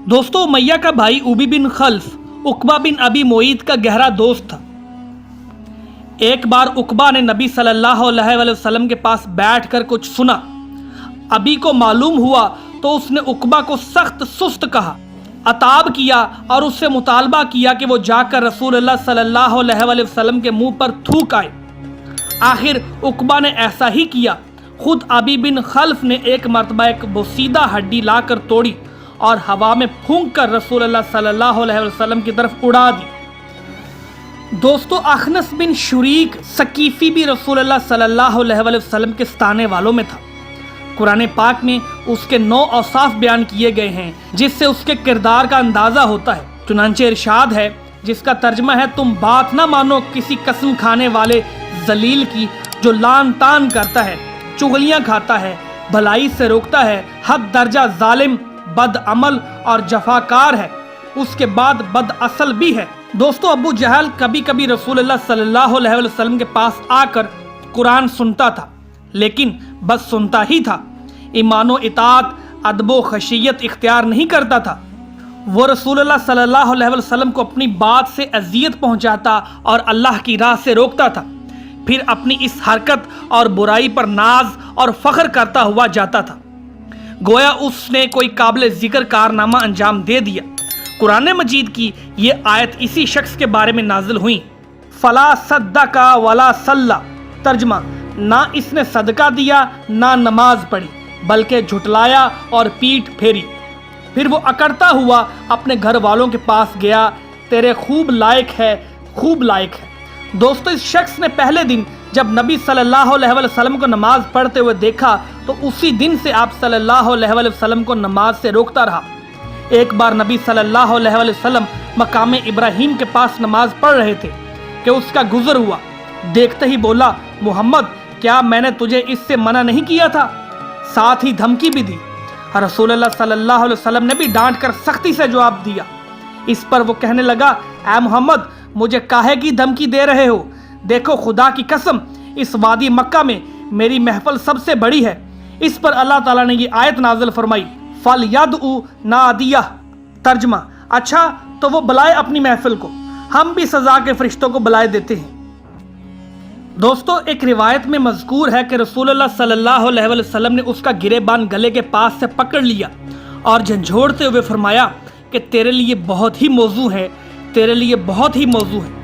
دوستو امیہ کا بھائی ابی بن خلف عقبہ بن ابی معیط کا گہرا دوست تھا۔ ایک بار عقبہ نے نبی صلی اللہ علیہ وسلم کے پاس بیٹھ کر کچھ سنا۔ ابی کو معلوم ہوا تو اس نے عقبہ کو سخت سست کہا، عتاب کیا اور اس سے مطالبہ کیا کہ وہ جا کر رسول اللہ صلی اللہ علیہ وسلم کے منہ پر تھوک آئے۔ آخر عقبہ نے ایسا ہی کیا۔ خود ابی بن خلف نے ایک مرتبہ ایک بوسیدہ ہڈی لا کر توڑی اور ہوا میں پھونک کر رسول اللہ صلی اللہ علیہ وسلم کی طرف اڑا دی۔ دوستو اخنس بن شریک ثقیفی بھی رسول اللہ صلی اللہ علیہ وسلم کے ستانے والوں میں تھا۔ قرآن پاک میں اس کے 9 اوصاف بیان کیے گئے ہیں جس سے اس کے کردار کا اندازہ ہوتا ہے۔ چنانچہ ارشاد ہے جس کا ترجمہ ہے، تم بات نہ مانو کسی قسم کھانے والے ذلیل کی جو لان تان کرتا ہے، چغلیاں کھاتا ہے، بھلائی سے روکتا ہے، حد درجہ ظالم، بد عمل اور جفاکار ہے، اس کے بعد بد اصل بھی ہے۔ دوستو ابو جہل کبھی کبھی رسول اللہ صلی اللہ علیہ وسلم کے پاس آ کر قرآن سنتا تھا، لیکن بس سنتا ہی تھا، ایمان و اطاعت، ادب و خشیت اختیار نہیں کرتا تھا۔ وہ رسول اللہ صلی اللہ علیہ وسلم کو اپنی بات سے اذیت پہنچاتا اور اللہ کی راہ سے روکتا تھا، پھر اپنی اس حرکت اور برائی پر ناز اور فخر کرتا ہوا جاتا تھا، گویا اس نے کوئی قابل ذکر کارنامہ انجام دے دیا۔ قرآن مجید کی یہ آیت اسی شخص کے بارے میں نازل ہوئی۔ فلا صدق ولا صلی، ترجمہ، نہ اس نے صدقہ دیا نہ نماز پڑھی بلکہ جھٹلایا اور پیٹھ پھیری۔ پھر وہ اکڑتا ہوا اپنے گھر والوں کے پاس گیا، تیرے خوب لائق ہے، خوب لائق ہے۔ دوستو اس شخص نے پہلے دن جب نبی صلی اللہ علیہ وسلم کو نماز پڑھتے ہوئے دیکھا تو اسی دن سے آپ صلی اللہ علیہ وسلم کو نماز سے روکتا رہا۔ ایک بار نبی صلی اللہ علیہ وسلم مقام ابراہیم کے پاس نماز پڑھ رہے تھے کہ اس کا گزر ہوا، دیکھتے ہی بولا، محمد کیا میں نے تجھے اس سے منع نہیں کیا تھا؟ ساتھ ہی دھمکی بھی دی۔ رسول اللہ صلی اللہ علیہ وسلم نے بھی ڈانٹ کر سختی سے جواب دیا۔ اس پر وہ کہنے لگا، اے محمد مجھے کاہے کی دھمکی دے رہے ہو؟ دیکھو خدا کی قسم اس وادی مکہ میں میری محفل سب سے بڑی ہے۔ اس پر اللہ تعالیٰ نے یہ آیت نازل فرمائی، فَلْيَدْعُ نَادِيَهُ، ترجمہ، اچھا تو وہ بلائے اپنی محفل کو، ہم بھی سزا کے فرشتوں کو بلائے دیتے ہیں۔ دوستو ایک روایت میں مذکور ہے کہ رسول اللہ صلی اللہ علیہ وسلم نے اس کا گریبان گلے کے پاس سے پکڑ لیا اور جھنجھوڑتے ہوئے فرمایا کہ تیرے لیے بہت ہی موزوں ہے، تیرے لیے بہت ہی موزوں ہے۔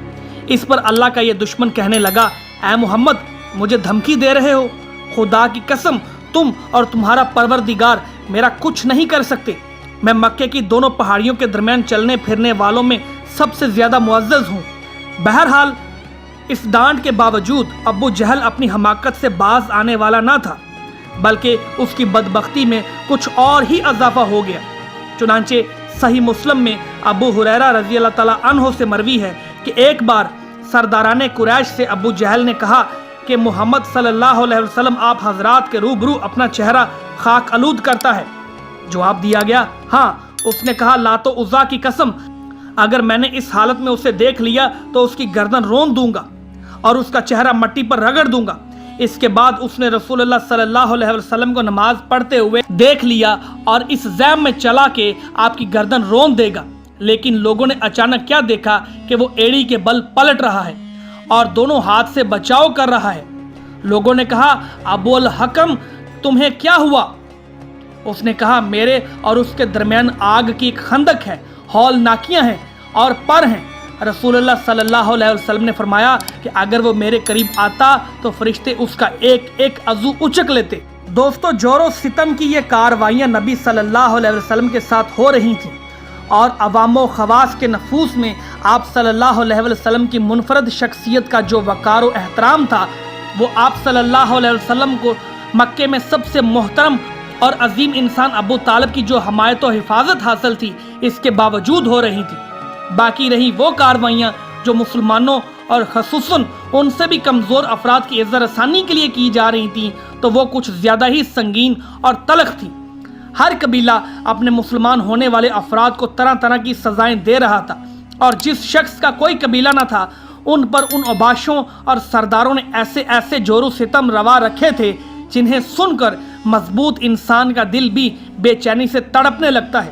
اس پر اللہ کا یہ دشمن کہنے لگا، اے محمد مجھے دھمکی دے رہے ہو؟ خدا کی قسم تم اور تمہارا پروردگار میرا کچھ نہیں کر سکتے۔ میں مکے کی دونوں پہاڑیوں کے درمیان چلنے پھرنے والوں میں سب سے زیادہ معزز ہوں۔ بہرحال اس ڈانٹ کے باوجود ابو جہل اپنی حماقت سے باز آنے والا نہ تھا، بلکہ اس کی بدبختی میں کچھ اور ہی اضافہ ہو گیا۔ چنانچہ صحیح مسلم میں ابو ہریرہ رضی اللہ تعالیٰ عنہ سے مروی ہے کہ ایک بار سرداران قریش سے ابو جہل نے کہا کہ محمد صلی اللہ علیہ وسلم آپ حضرات کے روبرو اپنا چہرہ خاک آلود کرتا ہے۔ جواب دیا گیا، ہاں۔ اس نے کہا، لات و عزا کی قسم اگر میں نے اس حالت میں اسے دیکھ لیا تو اس کی گردن رون دوں گا اور اس کا چہرہ مٹی پر رگڑ دوں گا۔ اس کے بعد اس نے رسول اللہ صلی اللہ علیہ وسلم کو نماز پڑھتے ہوئے دیکھ لیا اور اس ذہن میں چلا کہ آپ کی گردن رون دے گا، لیکن لوگوں نے اچانک کیا دیکھا کہ وہ ایڑی کے بل پلٹ رہا ہے اور دونوں ہاتھ سے بچاؤ کر رہا ہے۔ لوگوں نے کہا، ابو الحکم تمہیں کیا ہوا؟ اس نے کہا، میرے اور اس کے درمیان آگ کی ایک خندق ہے، ہول ناکیاں ہیں اور پر ہیں۔ رسول اللہ صلی اللہ علیہ وسلم نے فرمایا کہ اگر وہ میرے قریب آتا تو فرشتے اس کا ایک ایک عضو اچک لیتے۔ دوستو جور و ستم کی یہ کاروائیاں نبی صلی اللہ علیہ وسلم کے ساتھ ہو رہی تھیں اور عوام و خواص کے نفوس میں آپ صلی اللہ علیہ وسلم کی منفرد شخصیت کا جو وقار و احترام تھا، وہ آپ صلی اللہ علیہ وسلم کو مکے میں سب سے محترم اور عظیم انسان ابو طالب کی جو حمایت و حفاظت حاصل تھی اس کے باوجود ہو رہی تھی۔ باقی رہی وہ کاروائیاں جو مسلمانوں اور خصوصاً ان سے بھی کمزور افراد کی عزت رسانی کے لیے کی جا رہی تھیں تو وہ کچھ زیادہ ہی سنگین اور تلخ تھیں۔ ہر قبیلہ اپنے مسلمان ہونے والے افراد کو طرح طرح کی سزائیں دے رہا تھا، اور جس شخص کا کوئی قبیلہ نہ تھا ان پر ان اوباشوں اور سرداروں نے ایسے ایسے جور و ستم روا رکھے تھے جنہیں سن کر مضبوط انسان کا دل بھی بے چینی سے تڑپنے لگتا ہے۔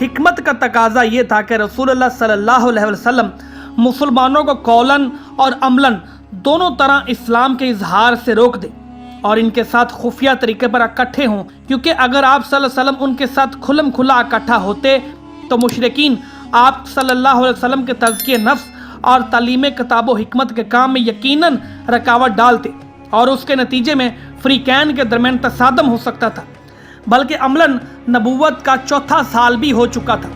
حکمت کا تقاضا یہ تھا کہ رسول اللہ صلی اللہ علیہ وسلم مسلمانوں کو قولاً اور عملاً دونوں طرح اسلام کے اظہار سے روک دیں اور ان کے ساتھ خفیہ طریقے پر اکٹھے ہوں، کیونکہ اگر آپ صلی اللہ علیہ وسلم ان کے ساتھ کھلم کھلا اکٹھا ہوتے تو مشرکین آپ صلی اللہ علیہ وسلم کے تزکیہ نفس اور تعلیم کتاب و حکمت کے کام میں یقیناً رکاوٹ ڈالتے اور اس کے نتیجے میں فریقین کے درمیان تصادم ہو سکتا تھا، بلکہ عملاً نبوت کا چوتھا سال بھی ہو چکا تھا،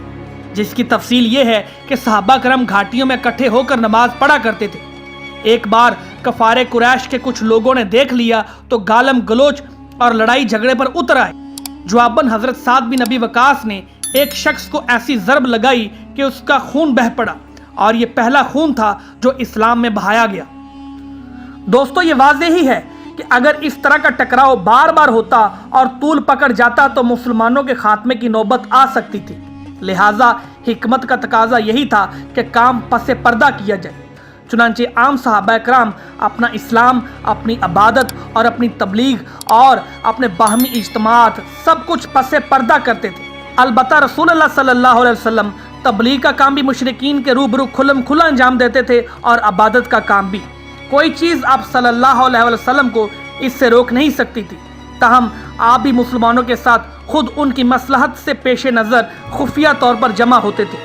جس کی تفصیل یہ ہے کہ صحابہ کرام گھاٹیوں میں اکٹھے ہو کر نماز پڑھا کرتے تھے۔ ایک بار کفار قریش کے کچھ لوگوں نے دیکھ لیا تو گالم گلوچ اور لڑائی جھگڑے پر اتر آئے۔ جواباً حضرت سعد بن ابی وقاص نے ایک شخص کو ایسی ضرب لگائی کہ اس کا خون بہہ پڑا، اور یہ پہلا خون تھا جو اسلام میں بہایا گیا۔ دوستو، یہ واضح ہی ہے کہ اگر اس طرح کا ٹکراؤ بار بار ہوتا اور طول پکڑ جاتا تو مسلمانوں کے خاتمے کی نوبت آ سکتی تھی۔ لہٰذا حکمت کا تقاضا یہی تھا کہ کام پس پردہ کیا جائے۔ چنانچہ عام صحابہ کرام اپنا اسلام، اپنی عبادت اور اپنی تبلیغ اور اپنے باہمی اجتماعات سب کچھ پس پردہ کرتے تھے۔ البتہ رسول اللہ صلی اللہ علیہ وسلم تبلیغ کا کام بھی مشرکین کے روبرو کھلم کھلا انجام دیتے تھے اور عبادت کا کام بھی۔ کوئی چیز آپ صلی اللہ علیہ وسلم کو اس سے روک نہیں سکتی تھی، تاہم آپ بھی مسلمانوں کے ساتھ خود ان کی مصلحت سے پیش نظر خفیہ طور پر جمع ہوتے تھے۔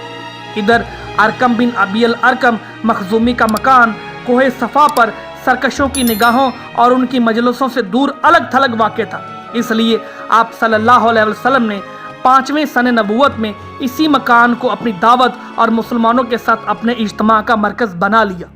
ادھر ارقم بن ابی الارقم مخزومی کا مکان کوہ صفا پر سرکشوں کی نگاہوں اور ان کی مجلسوں سے دور الگ تھلگ واقع تھا، اس لیے آپ صلی اللہ علیہ وسلم نے 5ویں سنہ نبوت میں اسی مکان کو اپنی دعوت اور مسلمانوں کے ساتھ اپنے اجتماع کا مرکز بنا لیا۔